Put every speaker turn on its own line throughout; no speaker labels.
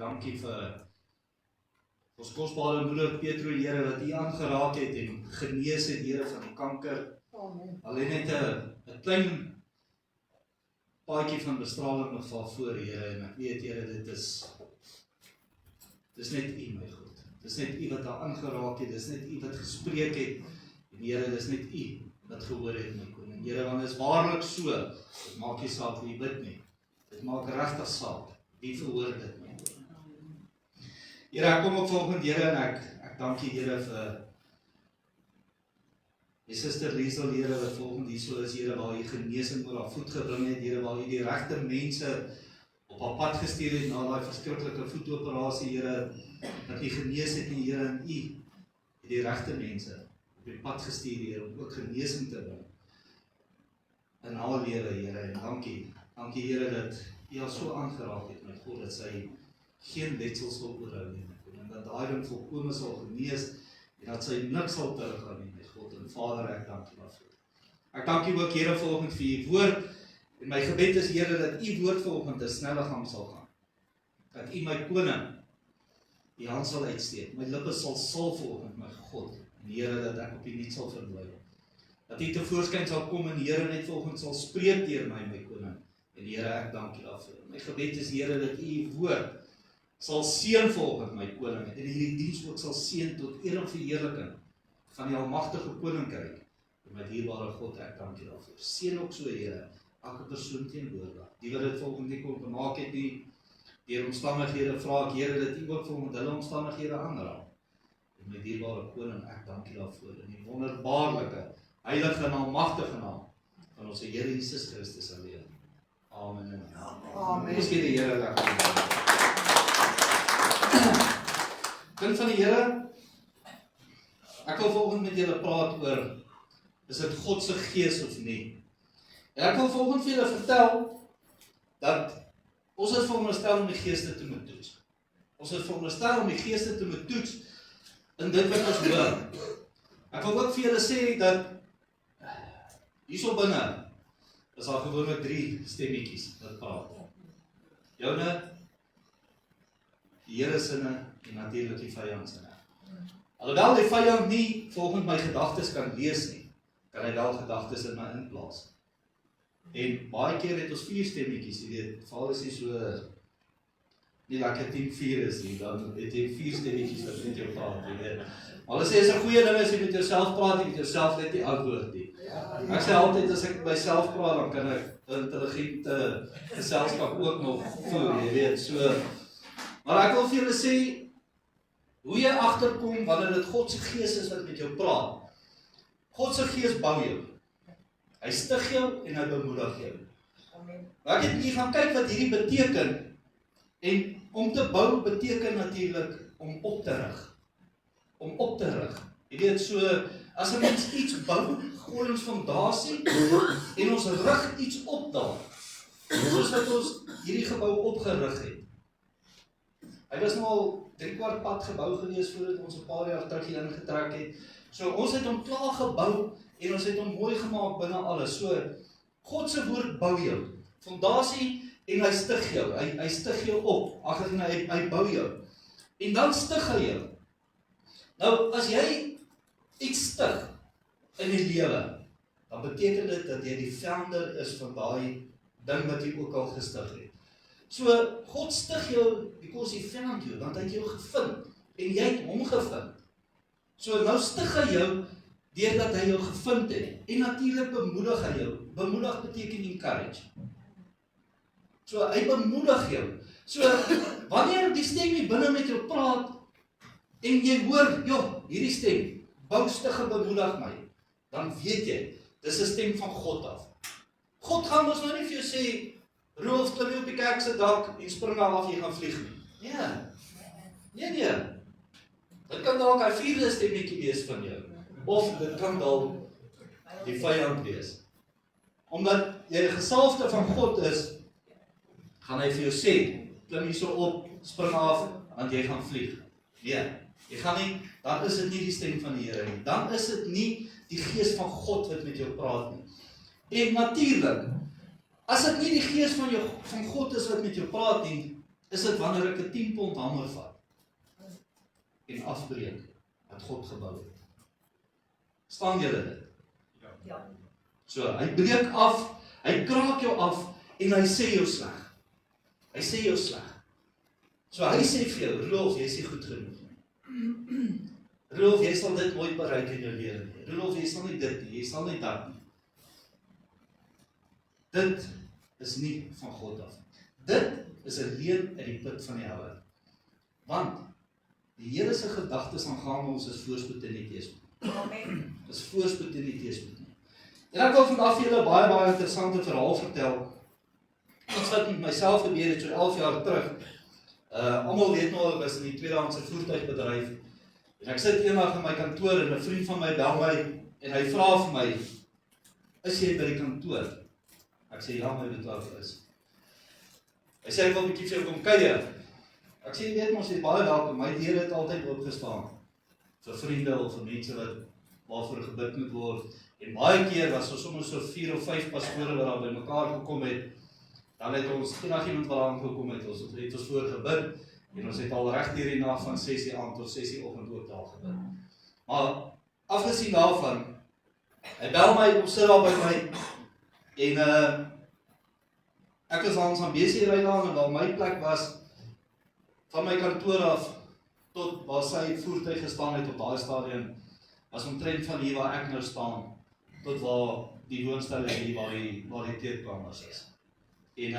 dankie vir ons kosbare moeder Petro, Here, wat U aangeraak het en genees het, Here, van die kanker. Alleen net 'n klein paadjie van bestraling nog val voor, Here, en ek weet, Here, dit is net U, my God. Dit is net U wat daar aangeraak het, dit is net U wat gespreek het, en Here, dit is net U wat gehoor het, my koning. Here, want dit is waarlik so, dit maak nie saak wie bid nie. Dit maak regtig saak, wie verhoor dit, my koning. Here, ek kom op volgende, Here, en ek dank U, Here, vir die suster Liesel, Here, wat volgende hier so is, Here, waar U genesing oor haar voet gebring het, Here, waar U die regte mense op haar pad gestuur het na daai verskriklike voetoperasie, Here, dat U genees het, Here, en U het die regte mense op die pad gestuur, Here, om ook genesing te bring in haar lewe, Here, en dankie, Here, dat U haar so aangeraak het, my God, dat sy geen letsel sal oorhou nie, en dat daai ding volkome sal genees, en dat sy niks sal teruggaan nie, my God, en Vader, ek dank U daarvoor. Ek dank U ook, Here, vanoggend vir U woord, en my gebed is, Here, dat U woord vanoggend 'n snelle gang sal gaan, dat U my koning, die hand sal uitsteek, my lippe sal salf vanoggend, my God, en Here, dat ek op U nie sal verdwaal, dat U tevoorskyn sal kom, en Here, net vanoggend sal spreek deur my koning, en Here, ek dank U daarvoor. My gebed is, Here, dat U woord sal seën vanoggend, my koning, en hierdie diens ook sal seën tot eer en verheerliking van die almagtige koninkryk. En my dierbare God, ek dank U daarvoor. Seën ook so, Here, elke persoon teenwoordig, die wat dit volgende nie kon gemaak het nie, deur omstandighede vra ek, Here, dat U ook volgende hulle omstandighede aanraak. En my dierbare koning, ek dank U daarvoor, in die wonderbaarlike, heilige en almagtige naam van ons Here Jesus Christus alleen. Amen. Amen. Ons gee die Here lekker. Kind van die Here, ek wil volgende met julle praat oor, is dit God se gees of nie? En ek wil volgende vir julle vertel, dat ons is veronderstel om die geeste te moet toets. Ons is veronderstel om die geeste te moet toets, in dit wat ons hoor. Ek wil ook vir julle sê, dat hierso binne, is daar gewoonlik 3 stemmetjies wat praat. Joune, die Here sinne, en natuurlik die vyand sinne. Alhoewel die vyand nie volgens my gedagtes kan lees nie, kan hy wel gedagtes in my inplaas. En baie keer het ons 4 stemmetjies, jy weet, val is nie so, nie lekker 10-4 is nie, dan het jy 4 stemmetjies wat met jou praat, jy weet. Maar hulle sê, is 'n goeie ding as jy met jouself praat, jy met jouself net nie antwoord nie. Ek sê altyd, as ek met myself praat, dan kan ek intelligente geselskap ook nog voer, jy weet, so. Maar ek wil vir julle sê, hoe jy agterkom wanneer dit God se gees is wat met jou praat. God se gees bou jou. Hy stig jou en hy bemoedig jou. Maar ek het hier gaan kyk wat hierdie beteken. En om te bou beteken natuurlik om op te rig. Om op te rig. Jy weet so, as 'n mens iets bou, gooi ons fondasie en ons rig iets op daar. Soos wat ons hierdie gebou opgerig het. Hy was nou al 3/4 pad gebou gewees voordat ons 'n paar jaar terug hier ingetrek het. So ons het hom klaar gebou en ons het hom mooi gemaak binne alles. So God se woord bou jou. Fondasie en hy stig jou. Hy stig jou op. Hy bou jou. En dan stig hy jou. Nou as jy iets stig in die lewe, dan beteken dit dat jy die founder is van daai ding wat jy ook al gestig het. So, God stig jou, because he found you, want hy het jou gevind, en jy het hom gevind. So, nou stig hy jou, deurdat hy jou gevind het, en natuurlik bemoedig hy jou. Bemoedig beteken encourage. So, hy bemoedig jou. So, wanneer die stem hier binne met jou praat, en jy hoor, joh, hierdie stem, bou stig en bemoedig my, dan weet jy, dis 'n stem van God af. God gaan ons nou nie vir jou sê, Rolf, klim jy op die kerk se dak en spring af, jy gaan vlieg nie. Nee. Dit kan dalk 'n 4de stemmetjie wees van jou. Of dit kan dalk die vyand wees. Omdat jy 'n gesalfde van God is, gaan hy vir jou sê, klim hierso op, spring af, want jy gaan vlieg. Nee, jy gaan nie, dan is dit nie die stem van die Here nie. Dan is dit nie die gees van God wat met jou praat nie. En natuurlik, as dit nie die gees van God is wat met jou praat nie, Is dit wanneer ek 'n 10 pond hamer vat en afbreek wat God gebou het? Staan julle dit?
Ja.
So, hy breek af, hy kraak jou af en hy sê jou sleg. Hy sê jou sleg. So hy sê vir jou, Rudolf, jy is nie goed genoeg nie. Rudolf, jy sal dit nooit bereik in jou lewe nie. Rudolf, jy sal nie dit nie, jy sal nie dat nie. Dit is nie van God af. Dit is 'n leuen uit die put van die helle. Want die Here se gedagtes aangaande ons is voorspoed en nie teëspoed.
Amen.
Dis voorspoed en nie teëspoed nie. En ek wil vandag vir julle baie interessante verhaal vertel. Iets wat met myself gebeur het so 11 jaar terug. Almal weet nou al ek was in die tweedehandse voertuigbedryf. En ek sit eendag in my kantoor en 'n vriend van my bel my en hy vra vir my, "Is jy by die kantoor?" Ek sê, "Ja, my betaal is." Hy sê, "Ek wil 'n bietjie vir jou kom kuier." Ek sê, "Jy weet mos, jy is baie welkom. My deure het altyd oopgestaan vir vriende of vir mense wat waarvoor gebid moet word." En baie keer was ons sommer so 4 of 5 pastore wat daar by mekaar gekom het. Dan het ons enigiemand wat daar gekom het, ons het voor gebid en ons het al reg deur die nag van 6:00 aand tot 6:00 oggend ook daar gebid. Maar afgesien daarvan, hy bel my, kom sit daar by my en ek was aan besig ry daar en waar my plek was van my kantoor af tot waar sy voertuig gestaan het op daai stadium was omtrent van hier waar ek nou staan tot waar die woonstel is hier waar die teerkamers is. En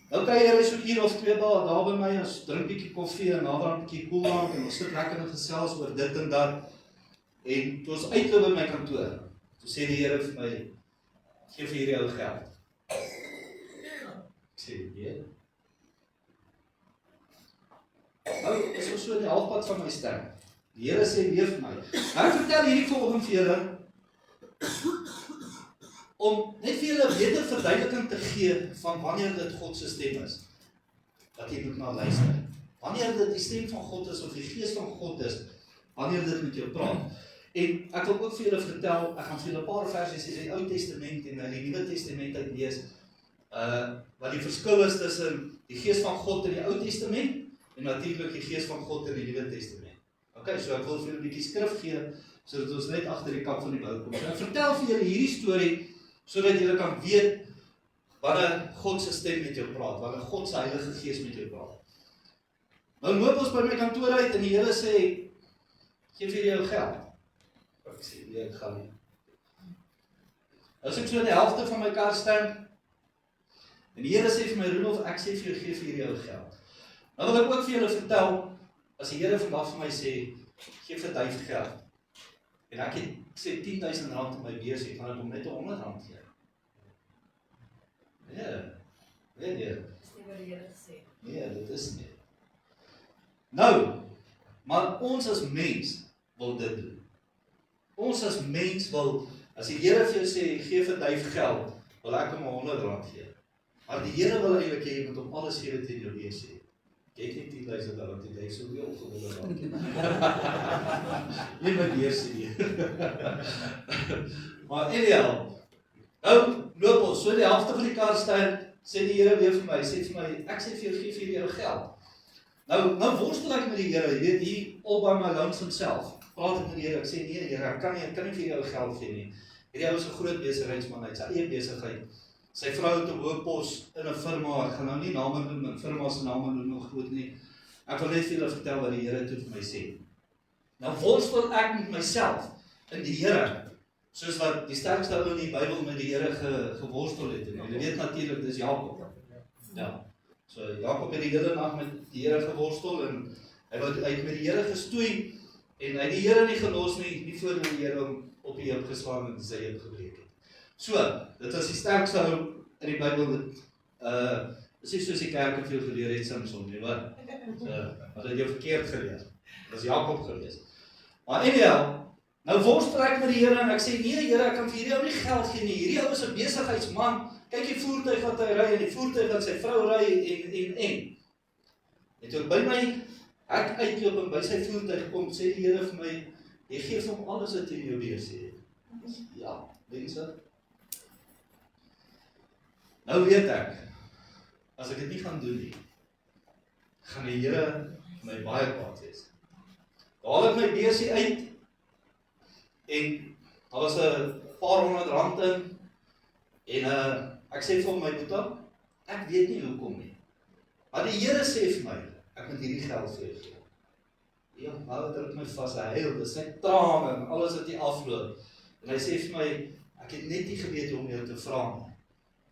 nou kuier hy so 'n uur of 2 daar by my, ons drink bietjie koffie en nader 'n bietjie koeldrank en ons sit lekker en gesels oor dit en dat. En toe ons uitloop by my kantoor, toe sê die Here vir my, "Gee vir hierdie ou geld." Ek sê, "Nee." Nou is ons so in die halfpad van my stem. Die Here sê weer vir my, "Nou ek vertel hierdie volgende vir julle om net vir julle beter verduideliking te gee van wanneer dit God se stem is, dat jy moet na luister. Wanneer dit die stem van God is, of die gees van God is, wanneer dit met jou praat. En ek wil ook vir julle vertel, ek gaan vir julle 'n paar versies uit die Ou Testament en uit die Nuwe Testament uitlees, wat die verskil is tussen die gees van God in die Ou Testament, en natuurlik die gees van God in die Nuwe Testament. Okay, so ek wil vir julle 'n bietjie skrif gee, sodat ons net agter die kap van die bou kom. So ek vertel vir julle hierdie storie, sodat julle kan weet wanneer God se stem met jou praat, wanneer God se Heilige Gees met jou praat. Nou loop ons by my kantoor uit en die Here sê, "Gee vir jou geld." Ek sê, "Nee, ek gaan nie." As ek so in die helfte van my kar staan, en die Here sê vir my, "Rudolf, ek sê vir jou, gee vir jou geld." Nou wil ek ook vir julle vertel, as die Here vandag vir my sê, "Gee vir Duif geld." En ek sê R10,000 in my beurs, ek gaan ek hom net R100 gee. Nee.
Dis nie wat die Here gesê het.
Nee, dit is nie. Nou, maar ons as mens wil dit doen. Ons as mens wil, as die Here vir jou sê, gee vir Duif geld, wil ek hom R100 gee. Maar die Here wil eintlik hê jy moet hom alles gee wat in jou lewe sê. Jy het nie R10,000 die jy so weer opgewonde raak. Nie met hier sê nie. Maar anyhow, nou loop ons, so die helfte van die kar staan, sê die Here weer vir my, sê vir my, ek sê vir jou, gee vir jou geld. Nou worstel ek met die Here, jy weet, hier all by my lonesome self, praat ek met die Here, ek sê, nee Here, ek kan nie vir jou geld gee nie. Hierdie ou is 'n groot besigheidsman, hy het sy eie besigheid. Sy vrou het 'n hoë pos in 'n firma, ek gaan nou nie name noem, my firma se name noem nog groot nie. Ek wil net vir julle vertel wat die Here toe vir my sê. Nou worstel ek met myself in die Here, soos wat die sterkste ou in die Bybel met die Here geworstel het. En julle weet natuurlik, dis Jakob. Ja. So Jakob het die hele nag met die Here geworstel en hy het met die Here gestoei en hy het die Here nie gelos nie voor die Here hom op die heup geslaan en sy heup gebreek het. So, dit was die sterkste ou in die Bybel. Dis nie soos die kerk vir jou geleer het, Samson, nie, wat? Wat het jou verkeerd geleer? Dit is Jakob gewees. Maar anyhow, nou worstel ek met die Here en ek sê, nee Here, ek kan vir hierdie ou nie geld gee nie. Hierdie ou is 'n besigheidsman. Kyk die voertuig wat hy ry en die voertuig wat sy vrou ry en. En toe by my ek uitloop en by sy voertuig kom, sê die Here vir my, jy gee vir hom alles wat jy in jou beurs het. Ja, mense. Nou weet ek, as ek dit nie gaan doen nie, gaan die Here my baie kwaad wees. Haal ek my beursie uit, en daar was 'n paar R100 in, en ek sê vir my boetie, ek weet nie hoekom nie. Maar die Here sê vir my, ek moet hierdie geld vir jou gee. Ja, maar druk my vas, hy huil, dis sy trane en alles wat hy afloop. En hy sê vir my, ek het net nie geweet om jou te vra nie.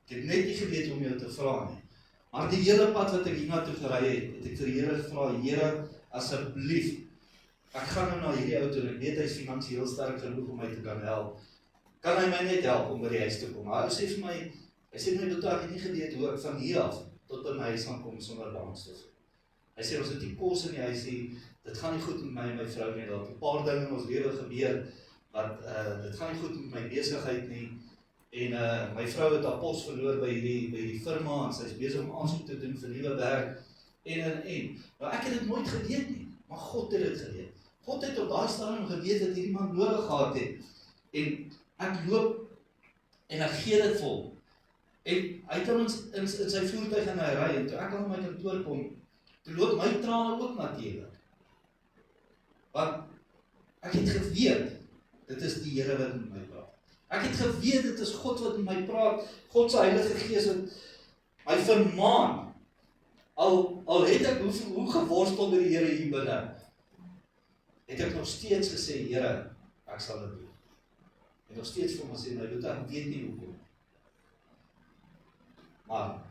Ek het net nie geweet om jou te vra nie. Maar die hele pad wat ek hiernatoe gery het ek vir die Here gevra, Here, asseblief, ek gaan nou na hierdie ou toe en ek weet hy is finansiëel sterk genoeg om my te kan help. Kan hy my net help om by die huis te kom? Maar hy sê vir my, ek het nie geweet hoe ek van hier af tot by my huis gaan kom sonder bankstof. Hy sê, ons het die kos in die huis hier, dit gaan nie goed met my en my vrou nie, dat 'n paar dinge in ons lewe gebeur, wat dit gaan nie goed met my besigheid nie, en my vrou het haar pos verloor by die firma, en sy is besig om aansoek te doen vir nuwe werk, en. Nou ek het dit nooit geweet nie, maar God het dit geweet. God het op daai stadium geweet dat hierdie man nodig gehad het, en ek loop, en ek gee dit vol, en hy kom in sy voertuig en hy ry, en toe ek aan my kantoor kom, toe loop my trane ook natuurlik. Want ek het geweet, dit is die Here wat met my praat. Ek het geweet, dit is God wat met my praat, God se Heilige Gees wat my vermaan. Al het ek hoe geworstel met die Here hier binne, het ek nog steeds gesê, Here, ek sal dit doen. En nog steeds vir my sê, my doet, ek weet nie hoekom. Maar,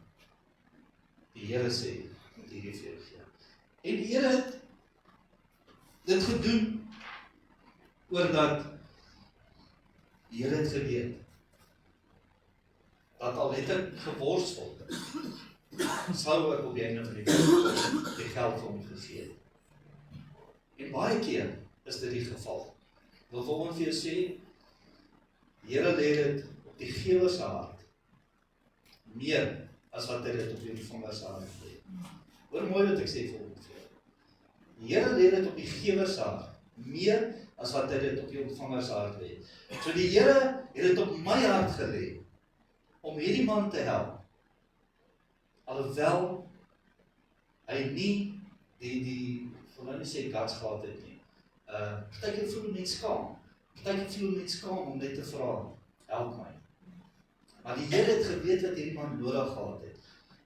die Here sê, moet hierdie vir jou gee. En die Here het dit gedoen, oordat die Here het geweet, dat al het ek geworstel, sou ek op die einde van die geld vir hom gegee het. En baie keer is dit die geval. Ek wil volgende vir jou sê, die Here lê dit op die gewer se hart, meer as wat hy dit op die ontvanger se hart lê. Hoor mooi wat ek sê volgende vir jou. Die Here lê dit op die gewer se hart, meer as wat hy dit op die ontvanger se hart lê. So die Here het dit op my hart gelê, om hierdie man te help, alhoewel hy nie die wil nou nie sê guts gehad het nie. Partykeer voel mense skaam. Partykeer voel mense skaam om net te vra, help my. Maar die Here het geweet wat hierdie man nodig gehad het.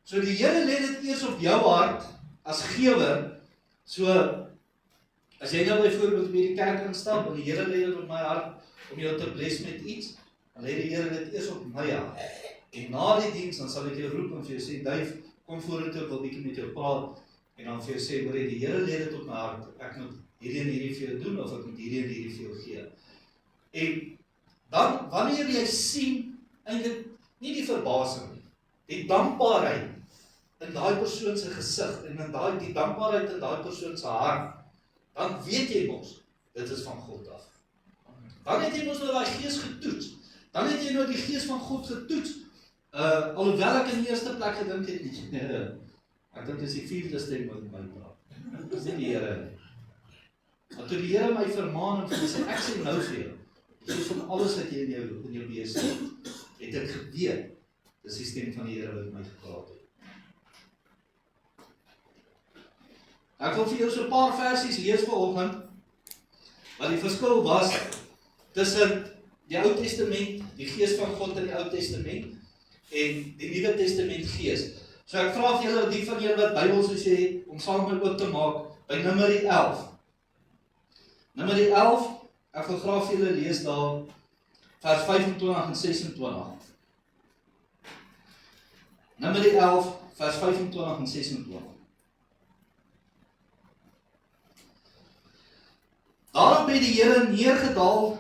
So die Here lê dit eers op jou hart as gewer. So as jy nou byvoorbeeld by die kerk instap en die Here lê dit op my hart om jou te bless met iets, dan lê die Here dit eers op my hart. En na die diens dan sal ek jou roep en vir jou sê, Duif, kom vorentoe, ek wil bietjie met jou praat. En dan vir jou sê, hoor jy, die Here lê dit op my hart, ek moet hierdie en hierdie vir jou doen, of ek moet hierdie en hierdie vir jou gee. En dan, wanneer jy sien, eintlik nie die verbasing nie, die dankbaarheid in daai persoon se gesig, en in die dankbaarheid in daai persoon se hart, dan weet jy mos, dit is van God af. Dan het jy mos nou daai Gees getoets, dan het jy nou die Gees van God getoets, alhoewel ek in die eerste plek gedink het nie, ek dink dis die 4de stem wat met my praat, dis nie die Here nie. Maar toe die Here my vermaan en vir my sê, ek sê nou vir jou, dis van alles wat jy in jou wees het ek geweet, dis die stem van die Here wat met my gepraat het. Ek wil vir jou so 'n paar versies lees vanoggend, wat die verskil was tussen die Ou Testament, die Gees van God in die Ou Testament, en die Nuwe Testament Gees. So ek vra vir julle, die van julle wat Bybel soos jy het, om saam met my oop te maak, by Numeri 11. Numeri 11, ek wil graag vir julle lees daar, vers 25 en 26. Numeri 11, vers 25 en 26. Daarop het die Here neergedaal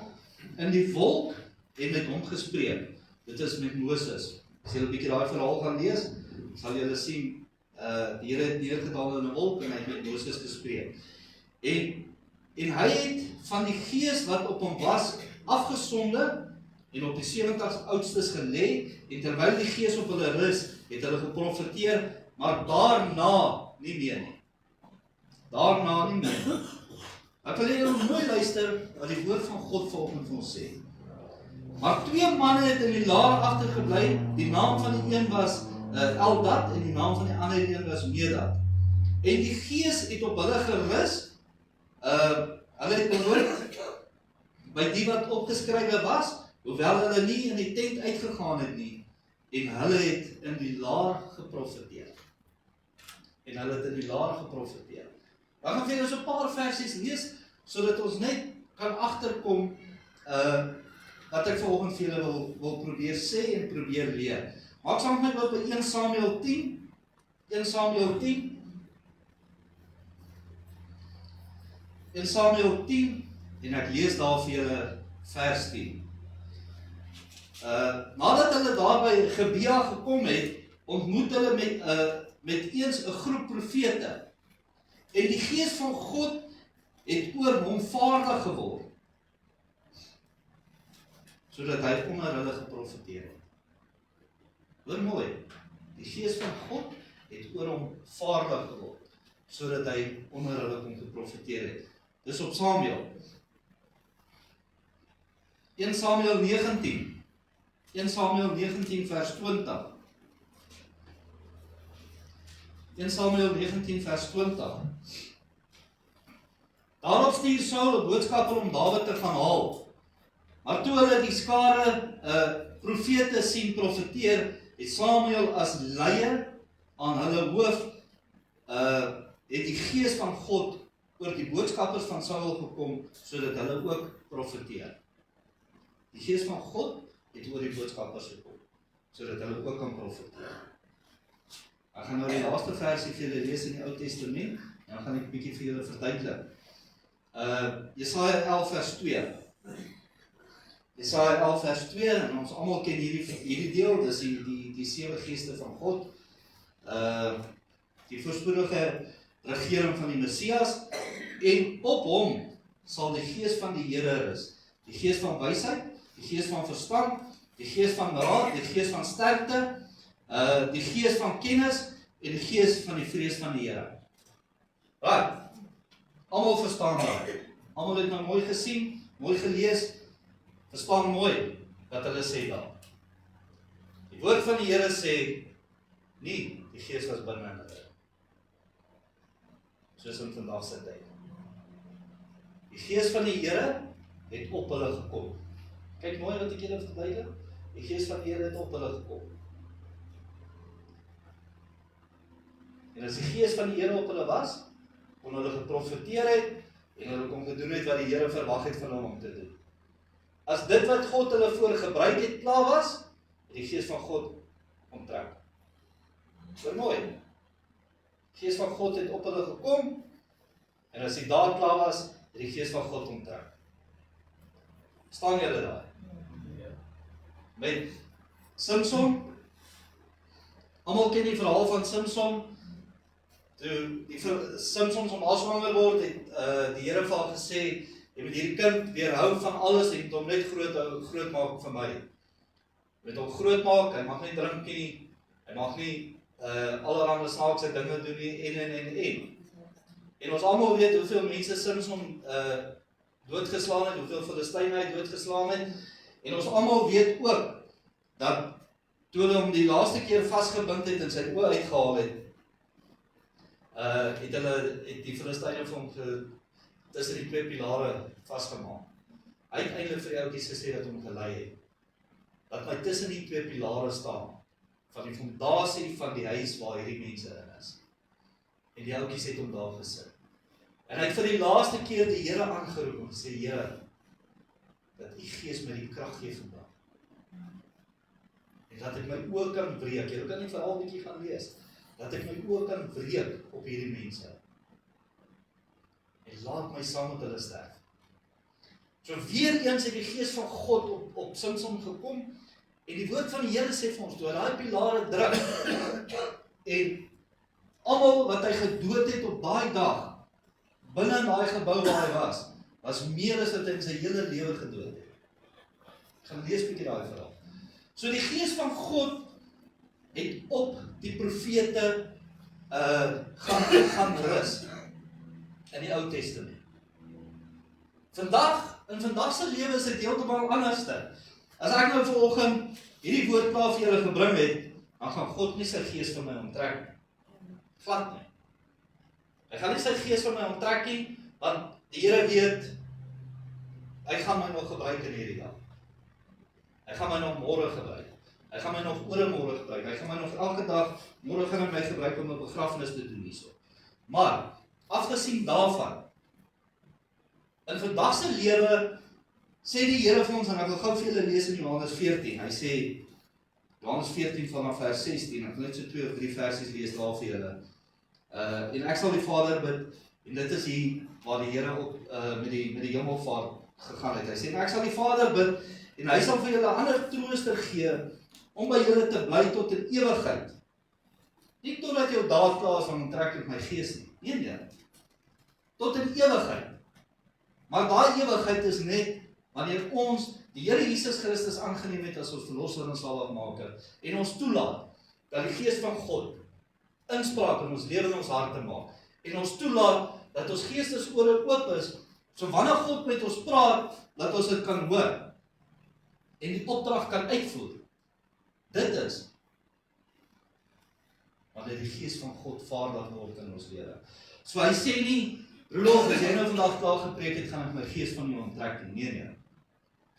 in die wolk en met hom gespreek. Dit is met Moses. As julle 'n bietjie daai verhaal gaan lees, sal julle sien, die Here het neergedaal in 'n wolk en hy het met Moses gespreek. En hy het van die Gees wat op hom was, afgesonder en op die 70 oudstes gelê, en terwyl die Gees op hulle rus, het hulle geprofeteer, maar daarna nie meer nie. Daarna nie meer nie. Ek wil julle mooi luister wat die woord van God vanoggend vir ons sê. Maar 2 manne het in die laar agtergebly, die naam van die een was Eldad en die naam van die ander een was Medad. En die Gees het op hulle gerus, hulle het behoort by die wat opgeskrywe was, hoewel hulle nie in die tent uitgegaan het nie, en hulle het in die laar geprofeteer. Dan gaan vir ons 'n paar versies lees, sodat ons net kan agterkom, wat ek vanoggend vir julle wil probeer sê en probeer leer. Maak saam met my by 1 Samuel 10, 1 Samuel 10, 1 Samuel 10, en ek lees daar vir julle vers 10. Nadat hulle daar by Gebea gekom het, ontmoet hulle met eens 'n groep profete, en die Gees van God het oor hom vaardig geword, sodat hy onder hulle geprofeteer het. Hoor mooi, die Gees van God het oor hom vaardig geword, sodat hy onder hulle kon geprofeteer het. Dis op Samuel. 1 Samuel 19, 1 Samuel 19 vers 20. 1 Samuel 19 vers 20. Daarop stuur Saul 'n boodskapper om Dawid te gaan haal. Maar toe hulle die skare profete sien profeteer, het Samuel as leier aan hulle hoof, het die Gees van God oor die boodskappers van Saul gekom, sodat hulle ook profeteer. Die Gees van God het oor die boodskappers gekom, sodat hulle ook kan profeteer. Ek gaan nou die laaste versie vir julle lees in die Ou Testament, en dan gaan ek 'n bietjie vir julle verduidelik. Jesaja 11 vers 2. Jesaja 11 vers 2, en ons almal ken hierdie deel, dis die 7 geeste van God, die voorspoedige regering van die Messias, en op hom sal die Gees van die Here rus. Die Gees van wysheid, die Gees van verstand, die Gees van raad, die Gees van sterkte, die Gees van kennis en die Gees van die vrees van die Here. Right. Almal verstaan dit. Almal het nou mooi gesien, mooi gelees, verstaan mooi wat hulle sê daar. Die woord van die Here sê nie die Gees was binne in hulle, soos in vandag se tyd. Die Gees van die Here het op hulle gekom. Kyk mooi wat ek julle verduidelik. Die Gees van die Here het op hulle gekom. En as die Gees van die Here op hulle was, kon hulle geprofeteer het, en hulle kon gedoen het wat die Here verwag het van hulle om te doen. As dit wat God hulle voor gebruik het klaar was, het die Gees van God onttrek. Hoor mooi. Die Gees van God het op hulle gekom, en as die daad klaar was, het die Gees van God onttrek. Staan julle daar? Met Samson, almal ken die verhaal van Samson. Toe Samson om afswanger word, het die Here vir hom gesê, jy moet hierdie kind weerhou van alles en hom net groot maak vir my. Jy moet hom groot maak, hy mag nie drink nie, hy mag nie allerhande snaakse dinge doen nie, en ons almal weet hoeveel mense Samson doodgeslaan het, hoeveel Filistyne hy doodgeslaan het, en ons almal weet ook, dat toe hulle hom die laaste keer vasgebind het en sy oë uitgehaal het, het die Filistyne vir hom tussen die 2 pilare vasgemaak. Hy het eintlik vir die ouetjies gesê dat hom gelei het. Dat my tussen die 2 pilare staan, van die fondasie van die huis waar hierdie mense in is. En die ouetjies het hom daar gesit. En hy het vir die laaste keer die Here aangeroep en gesê, Here, dat die Gees my die krag gee vandag. En dat ek my oë kan breek. Jy kan nie verhaal bietjie gaan lees. Dat ek my oë kan breek op hierdie mense. En laat my saam met hulle sterf. So weer eens het die Gees van God op Samson gekom, en die woord van die Here sê vir ons, toe hy daai pilare druk, en almal wat hy gedood het op daai dag, binne in daai gebou waar hy was meer as wat hy in sy hele lewe gedood het. Ek gaan lees bietjie daai verhaal. So die Gees van God het op die profete gaan rus in die Ou Testament. In vandag se lewe is dit heeltemal anderste. As ek nou vanoggend hierdie woord klaar vir julle gebring het, dan gaan God nie sy Gees van my onttrek nie. Glad nie. Hy gaan nie sy gees van my onttrek nie, want die Here weet, hy gaan my nog gebruik in hierdie dag. Hy gaan my nog môre gebruik. Hy gaan my nog ooremôre gebruik. Hy gaan my nog elke dag, môre gaan hy my gebruik om 'n begrafnis te doen hierso. Maar, afgesien daarvan, in vandag se lewe, sê die Here vir ons, en ek wil gou vir julle lees in Johannes 14, hy sê, Johannes 14 vanaf vers 16, ek wil net so 2 of 3 versies lees daar vir julle. En ek sal die Vader bid, en dit is hier waar die Here op met die hemelvaart gegaan het. Hy sê, ek sal die Vader bid, en hy sal vir julle 'n ander trooster gee, om by julle te bly tot in ewigheid. Nie totdat jou daad klaar is van onttrek met my gees nie. Nee. Tot in ewigheid. Maar daai ewigheid is net wanneer ons die Here Jesus Christus aangeneem het as ons verlosser en saligmaker en ons toelaat dat die Gees van God inspraak in ons lewe en ons harte maak en ons toelaat dat ons geestesore oop is, so wanneer God met ons praat, dat ons dit kan hoor en die opdrag kan uitvoer. Dit is wanneer die Gees van God vaardig word in ons lewe. So hy sê nie, Rolof, as jy nou vandag klaar gepreek het, gaan ek my gees van jou onttrek nie. Nee.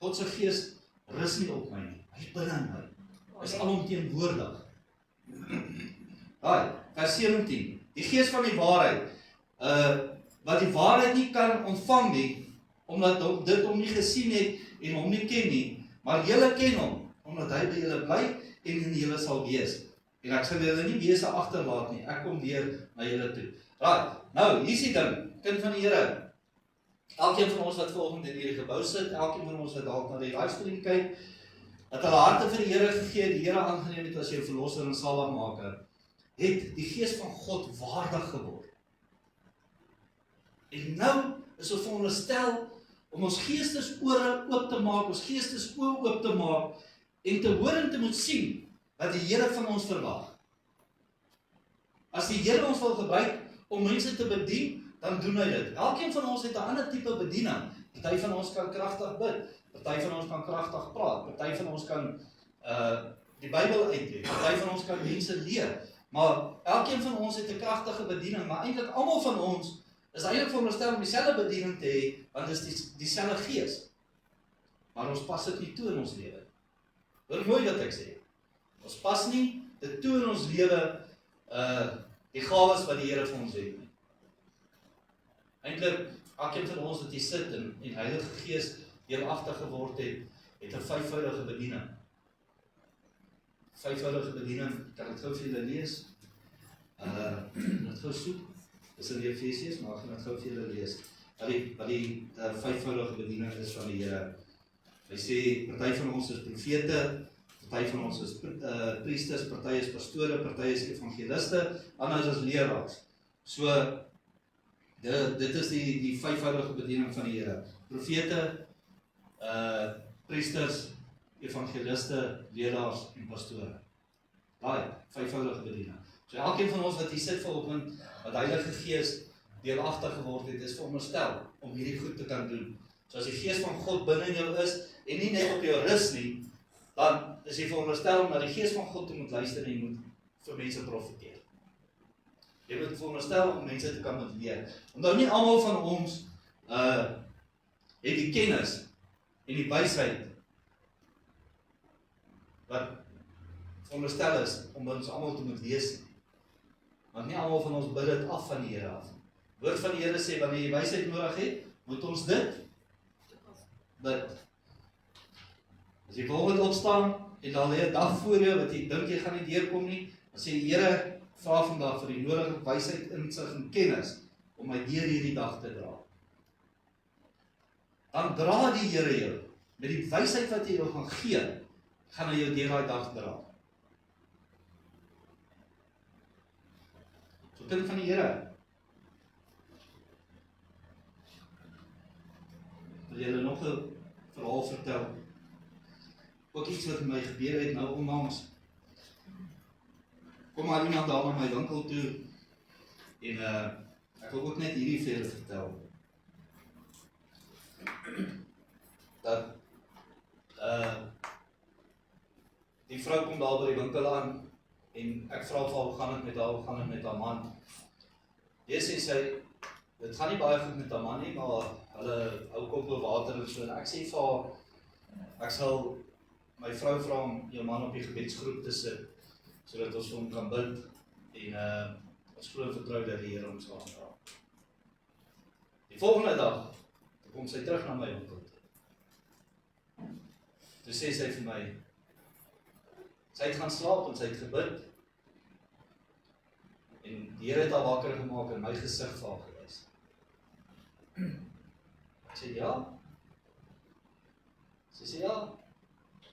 God se gees rus nie op my nie. Hy is binne in my. Hy is alomteenwoordig. Vers 17. Die gees van die waarheid, wat die waarheid nie kan ontvang nie, omdat dit hom nie gesien het en hom nie ken nie, maar julle ken hom, omdat hy by julle bly en in julle sal wees. En ek sal julle nie wese agterlaat nie, ek kom weer na julle toe. Nou, hier is die ding, kind van die Here. Elkeen van ons wat vanoggend in hierdie gebou sit, elkeen van ons wat dalk na die livestream kyk, dat hulle harte vir die Here gegee, die Here aangeneem het as jou verlosser en saligmaker, het die Gees van God waardig geword. En nou is ons veronderstel om ons geestesore oop te maak, ons geestesoë oop te maak en te hoor en te moet sien wat die Here van ons verwag. As die Here ons wil gebruik om mense te bedien, dan doen hy dit. Elkeen van ons het 'n ander tipe bediening. Party van ons kan kragtig bid, party van ons kan kragtig praat, party van ons kan die Bybel uitlees, party van ons kan mense leer. Maar elkeen van ons het 'n kragtige bediening, maar eintlik almal van ons is eintlik veronderstel om dieselfde bediening te hê, want dit is dieselfde Gees. Maar ons pas dit nie toe in ons lewe. Hoor mooi wat ek sê. Ons pas nie dit toe in ons lewe die gawes wat die Here vir ons het nie. Eintlik, elkeen van ons wat hier sit en Heilige Gees deelagtig geword het 'n vyfvoudige bediening. Vyfvoudige bediening, kan ek gou vir julle lees? Net gou soek. Dis in Efesiërs, maar ek gaan dit gou vir julle lees. Wat die vyfvoudige bediening is van die Here. Hy sê, party van ons is profete, party van ons is priesters, party is pastore, party is evangeliste, ander is leraars. So, dit is die vyfvoudige bediening van die Here. Profete, priesters, evangeliste, leraars en pastore. Daai vyfvoudige bediening. So elkeen van ons wat hier sit vanoggend, wat Heilige Gees deelagtig geword het, is veronderstel om hierdie goed te kan doen. So as die Gees van God binne in jou is en nie net op jou rus nie, dan is jy veronderstel om na die Gees van God te moet luister en jy moet vir mense profeteer. Jy moet veronderstel om mense te kan leer. Omdat nie almal van ons het die kennis en die wysheid wat veronderstel is om ons almal te moet lees. Want nie almal van ons bid dit af van die Here af. Woord van die Here sê, wanneer jy wysheid nodig het, moet ons dit bid. As jy volgende opstaan en dan lê 'n dag voor jou wat jy dink jy gaan nie deurkom nie, dan sê die Here, vra vandag vir die nodige wysheid, insig en kennis om my deur hierdie dag te dra. Dan dra die Here jou met die wysheid wat hy jou gaan gee, gaan hy jou deur daai dag dra. So kind van die Here, wil julle nog 'n verhaal vertel? Ook iets wat met my gebeur het nou onlangs. Kom maar iemand daar na my winkel toe en ek wil ook net hierdie vir julle vertel. Dat die vrou kom daar by die winkel aan en ek vra vir haar, hoe gaan dit met haar man? sê sy, dit gaan nie baie goed met haar man nie, maar hulle hou kop oor water en so, en ek sê vir haar, ek sal my vrou vra om jou man op die gebedsgroep te sit, sodat ons vir hom kan bid, en ons glo en vertrou dat die Here hom sal aanraak. Die volgende dag, toe kom sy terug na my winkel toe. Toe sê sy vir my, sy het gaan slaap en sy het gebid, en die Here het haar wakker gemaak en my gesig vir haar gewys. Ek sê ja. Sy sê ja.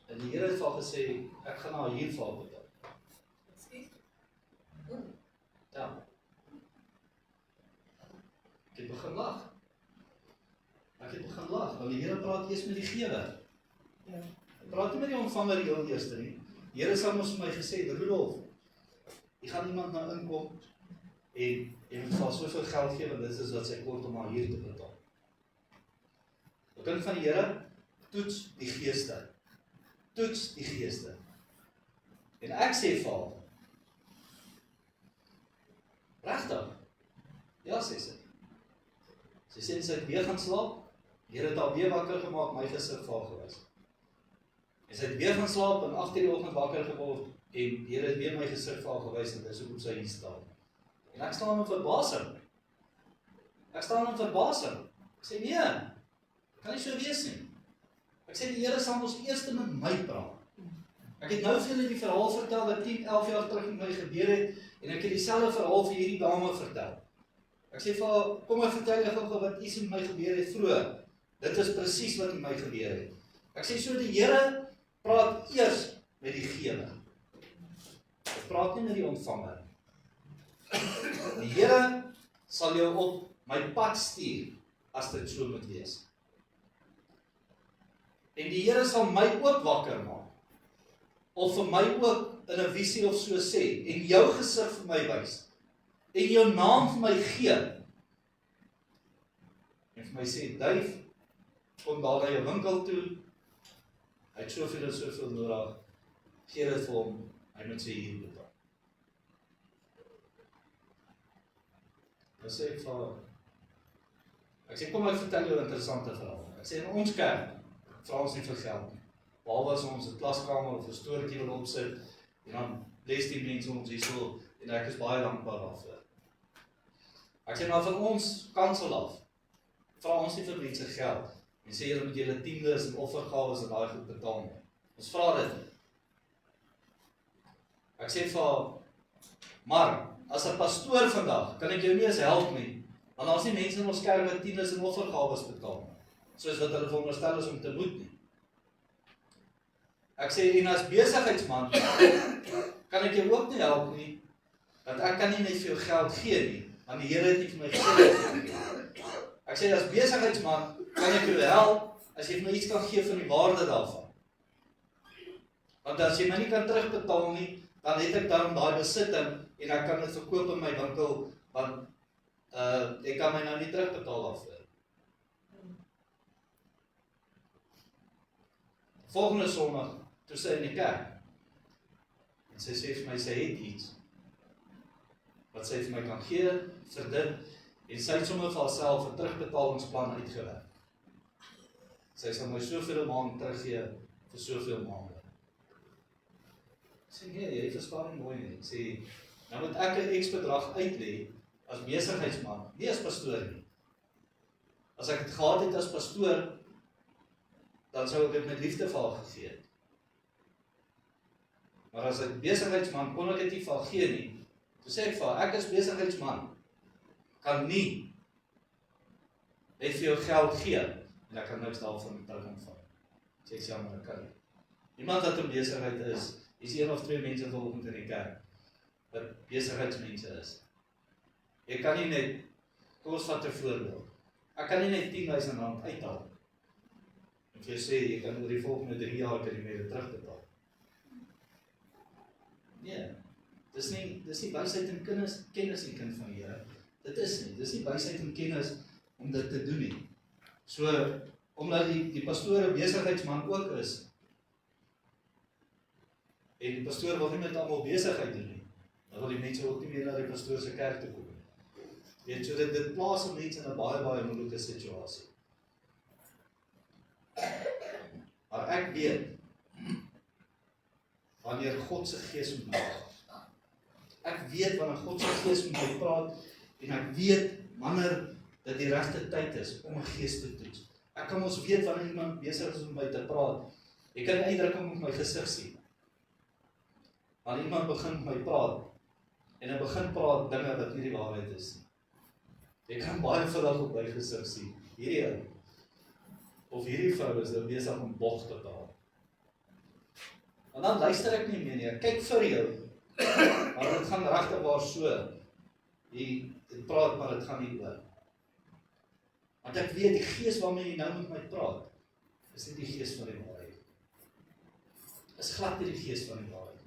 En die Here het vir haar gesê, ek gaan haar hier vir haar betaal. Ja. Ek het begin lag. Want die Here praat eers met die gewer. Hy praat nie met die ontvanger heel eerste nie. Die Here sal mos vir my gesê, Rudolf, jy gaan iemand nou inkom en jy moet vir soveel geld gee, want dit is wat sy kort om haar hier te betaal. Die kind van die Here, toets die geeste. Toets die geeste. En ek sê vir haar, regtig? Ja, sê sy. Sy sê sy het weer gaan slaap, die Here het haar weer wakker gemaak, my gesig vir haar gewys. En sy het weer gaan slaap en 8 uur die oggend wakker geword en die Here het weer my gesig vir haar gewys en dis hoekom sy hier staan. En ek staan in verbasing. Ek sê nee, kan nie so wees nie. Ek sê die Here sal ons eers met my praat. Ek het nou vir julle die verhaal vertel wat 10, 11 jaar terug met my gebeur het en ek het dieselfde verhaal vir hierdie dame vertel. Ek sê vir haar, kom ek vertel jou gou wat iets met my gebeur het vroeër. Dit is presies wat met my gebeur het. Ek sê so die Here praat eers met die gewer. Hy praat nie met die ontvanger. Die Here sal jou op my pad stuur as dit so moet wees. En die Here sal my ook wakker maak. Of vir my ook in 'n visie of so sê en jou gesig vir my wys. En jou naam vir my gee. En vir my sê, Duif, kom daar na jou winkel toe. Hy het soveel en soveel nodig. Gee dit vir hom. Hy moet sy hier betaal. Dan sê ek vir ek sê, kom ek vertel jou 'n interessante verhaal. Ek sê, in ons kerk vra ons nie vir geld nie. Behalwe as ons 'n klaskamer of 'n stoortjie wil opsit, en dan bless die mense ons hierso, en ek is baie dankbaar daarvoor. Ek sê, maar van ons kansel af, vra ons nie vir mense geld, en sê julle moet julle tiendes en offergawes en daai goed betaal nie. Ons vra dit nie. Ek sê vir maar, as 'n pastoor vandag, kan ek jou nie eens help nie, want daar's nie mense in ons kerk wat tiendes en offergawes betaal nie, soos wat hulle veronderstel is om te moet nie. Ek sê, en as besigheidsman, kan ek jou ook nie help nie, want ek kan nie net vir jou geld gee nie, want die Here het nie vir my gesê. Ek sê, as besigheidsman, kan ek jou help, as jy vir my iets kan gee van die waarde daarvan. Want as jy my nie kan terugbetaal nie, dan het ek daarom daai besitting, en ek kan dit verkoop in my winkel, want ek kan my nou nie terugbetaal daarvoor. Volgende Sondag, toe sy in die kerk, en sy sê vir my, sy het iets, wat sy vir my kan gee, vir dit, en sy het sommer vir haarself 'n terugbetalingsplan uitgewerk. Sy sal my soveel maand teruggee, vir soveel maande. Ek sê, nee, jy verstaan nie mooi nie. Ek sê, nou moet ek 'n X bedrag uitlê, as besigheidsman, nie as pastoor nie. As ek het gehad het as pastoor, dan sou ek dit met liefde vir haar gegee het. Maar as ek besigheidsman, kon ek dit nie vir haar gee nie. Toe sê ek vir haar, ek as besigheidsman, kan nie net vir jou geld gee, en ek kan niks daarvan terug ontvang. Sê ek jammer, ek kan nie. Iemand wat in besigheid is 1 of 2 mense volgend in die kerk, wat besigheidsmense is. Jy kan nie net, kom ons vat 'n voorbeeld, ek kan nie net R10.000 uithaal, en vir jou sê, jy kan oor die volgende 3 jaar kan jy weer terugbetaal. Nee, dis nie wysheid en kennis nie, kind van die Here. Dit is nie, dis nie wysheid en kennis om dit te doen nie. So, omdat die pastoor 'n besigheidsman ook is, en die pastoor wil nie met almal besigheid doen nie, dan wil die mense ook nie meer na die pastoor se kerk toe kom nie. Weet so dit plaas hom net in 'n baie moeilike situasie. Maar ek weet, wanneer God se Gees met my praat. Ek weet wanneer God se Gees met my praat, en ek weet wanneer dit die regte tyd is om 'n Gees te toets. Ek kan mos weet wanneer iemand besig is om met my te praat. Ek kan 'n uitdrukking op my gesig sien. Wanneer iemand begin met my praat, en hy begin praat dinge wat nie die waarheid is nie. Ek kan baie vinnig op my gesig sien. Hierdie ou, of hierdie vrou is nou besig om bog te praat. En dan luister ek nie meer nie, ek kyk vir jou, maar dit gaan regtig waar so, dit praat, maar dit gaan nie oor. Want ek weet, die Gees waarmee jy nou met my praat, is nie die Gees van die waarheid. Is glad nie die Gees van die waarheid.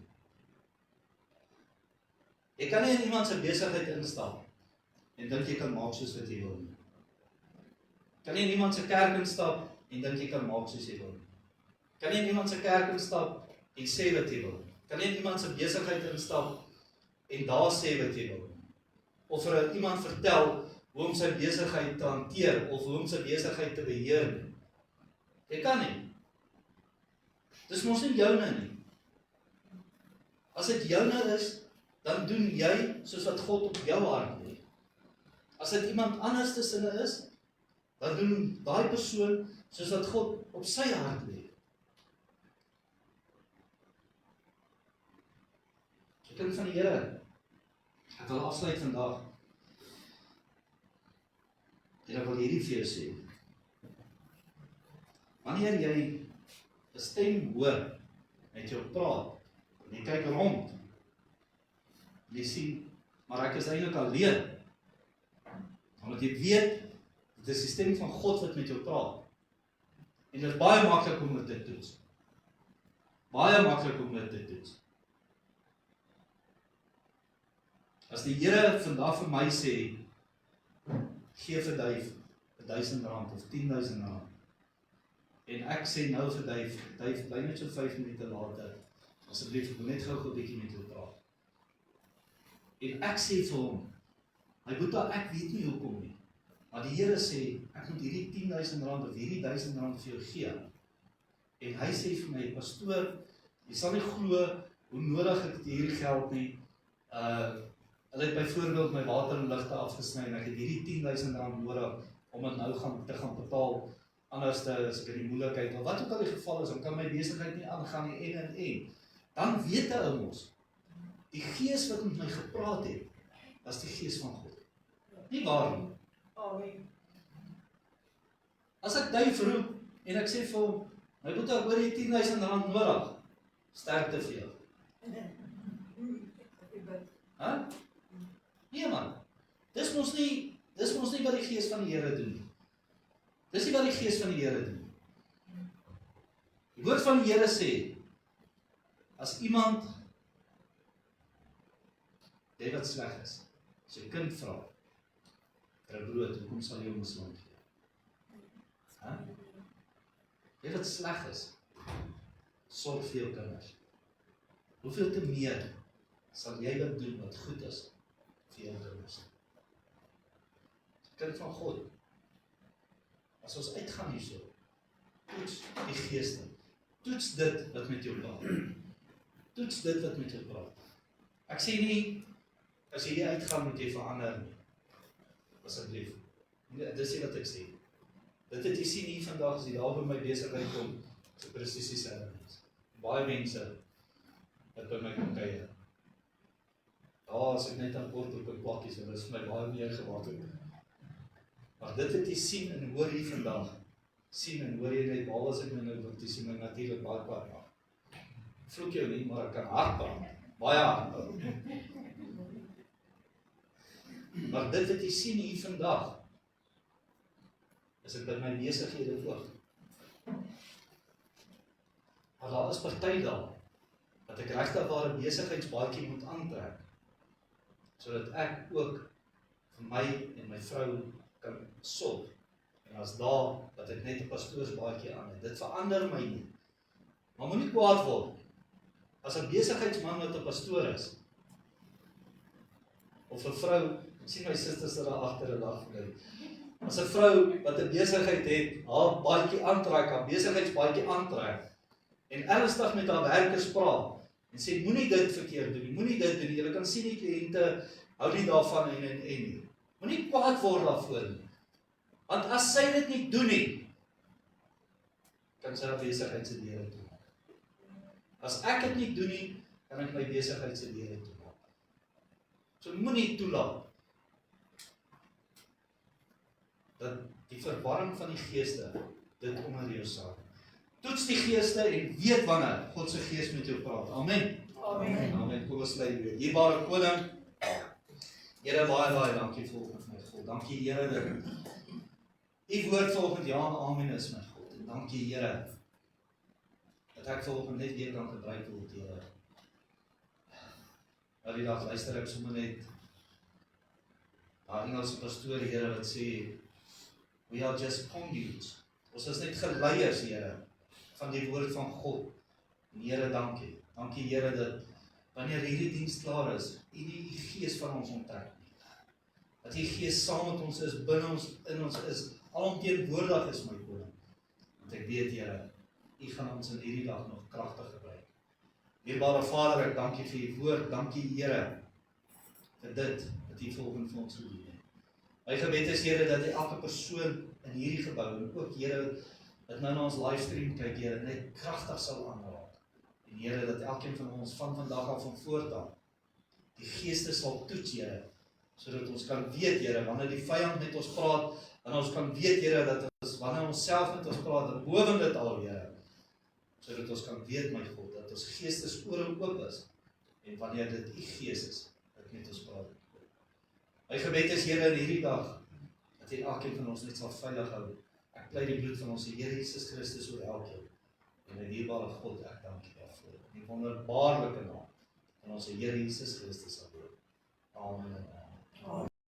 Jy kan nie in iemand se besigheid instap, en dink jy kan maak soos wat jy wil nie. Kan nie in iemand se kerk instap, en dink jy kan maak soos jy wil nie. Kan nie in iemand se kerk instap, en sê wat jy wil. Kan nie in iemand se besigheid instap, en daar sê wat jy wil. Of vir iemand vertel, hoe om sy besigheid te hanteer, of hoe om sy besigheid te beheer. Jy kan nie. Dis mos nie joune nie. As dit joune is, dan doen jy soos wat God op jou hart lê. As dit iemand anders te sinne is, dan doen daai persoon soos wat God op sy hart lê. Kind van die Here, ek wil afsluit vandag. En ek wil hierdie vir jou sê. Wanneer jy 'n stem hoor met jou praat, en jy kyk rond, en jy sien, maar ek is eintlik alleen. Omdat jy weet, dit is die stem van God wat met jou praat. En dit is baie maklik om dit te toets. Baie maklik om dit te toets. As die Here vandag vir my sê, gee vir Duif R1000 of R10,000, en ek sê nou vir Duif bly net so 5 minute later, asseblief, ek wil net gou 'n bietjie met jou praat. En ek sê vir hom, my boetie, ek weet nie hoekom nie, maar die Here sê, ek moet hierdie R10,000 of hierdie R1,000 vir jou gee. En hy sê vir my, pastoor, jy sal nie glo hoe nodig ek hierdie geld nie. Hulle het byvoorbeeld my water en ligte afgesny en ek het hierdie R10,000 nodig om dit nou te gaan betaal. Anders as ek in die moeilikheid, of wat ook al die geval is, dan kan my besigheid nie aangaan nie en. Dan weet hy ons, die Gees wat met my gepraat het, was die Gees van God. Nie waar nie.
Amen.
As ek Duif roep en ek sê vir hom, my boetie, ek hoor jy R10,000 nodig, sterkte vir jou. Huh? Nee man, dis mos nie wat die Gees van die Here doen. Dis nie wat die Gees van die Here doen. Die woord van die Here sê, as iemand, jy wat sleg is, as jy kind vra, vir 'n brood, hoekom sal jy hom 'n slang gee? Jy wat sleg is, sorg vir jou kinders. Hoeveel te meer sal jy wat doen wat goed is vir jou kinders? Kind van God, as ons uitgaan hierso, toets die geeste, toets dit wat met jou praat. Toets dit wat met jou praat. Ek sê nie, as jy uitgaan moet jy verander nie. Asseblief. Dis nie wat ek sê. Dit het jy sien hier vandag, as jy daar by my besigheid kom, so presies dieselfde mens. Baie mense wat by my kom kuier. As ek net aan kort op 'n plakkies, en dit is vir my baie meer gewaardeerd. Maar dit het jy sien en hoor hier vandag. Sien en hoor jy net, behalwe as ek my nou wil, jy sien my natuurlik baie kwaad maak. Vloek jou nie, maar ek kan hard praat. Baie hard praat. Maar dit wat jy sien hier vandag, is ek by my besighede ook. Maar daar is party daar, dat ek regtig waar 'n besigheidsbaadjie moet aantrek, sodat ek ook vir my en my vrou kan sorg. En as daar, dat ek net 'n pastoorsbaadjie aan het, dit verander my nie. Maar moenie kwaad word, as 'n besigheidsman wat 'n pastoor is, of 'n vrou Ek sien my susters daar agter 'n dag bly. As 'n vrou wat 'n besigheid het, haar baadjie aantrek, haar besigheidsbaadjie aantrek, en ernstig met haar werkers praat, en sê, moenie dit verkeerd doen, moenie dit doen, julle kan sien die kliënte hou nie daarvan en nie. Moenie kwaad word daarvoor nie. Want as sy dit nie doen nie, kan sy haar besigheid se deure toemaak. As ek dit nie doen nie, kan ek my besigheid se deure toemaak. So moenie toelaat dat die verwarring van die geeste dit onder jou saak. Toets die geeste en weet wanneer God se gees met jou praat. Amen.
Amen.
Amen. Kom ons lei weer. Dierbare koning, Here, baie dankie volgens my God. Dankie Here dat U woord volgens ja en amen is my God. En dankie Here dat ek volgens net weer kan gebruik word, Here. Nou die dag luister ek sommer net na Engelse pastoor, Here, wat sê, we are just conduits. Ons is net geleiers, Here, van die woord van God. En Here, dankie. Dankie Here dat wanneer hierdie diens klaar is, U die gees van ons onttrek nie. Dat die gees saam met ons is, binne ons, in ons is, alomteenwoordig is, my koning. Want ek weet, Here, U gaan ons in hierdie dag nog kragtig gebruik. Dierbare Vader, ek dankie vir U woord, dankie Here, vir dit, wat U volgens vir ons gedoen het. My gebed is, Here, dat elke persoon in hierdie gebou, en ook, Here, dat nou na ons livestream kyk, Here, net kragtig sal aanraak. En Here, dat elkeen van ons van vandag af van voortaan die geeste sal toets, Here, sodat ons kan weet, Here, wanneer die vyand met ons praat, en ons kan weet, Here, dat ons, wanneer ons self met ons praat, dan boven dit al, Here, sodat ons kan weet, my God, dat ons geestesore oop is, en wanneer dit U gees is, dat met ons praat. My gebed is, Here, in hierdie dag, dat U elkeen van ons net sal veilig hou. Ek pleit die bloed van ons Here Jesus Christus oor elkeen. En in dierbare God, ek dank U daarvoor. In die wonderbaarlike naam van ons Here Jesus Christus. Amen.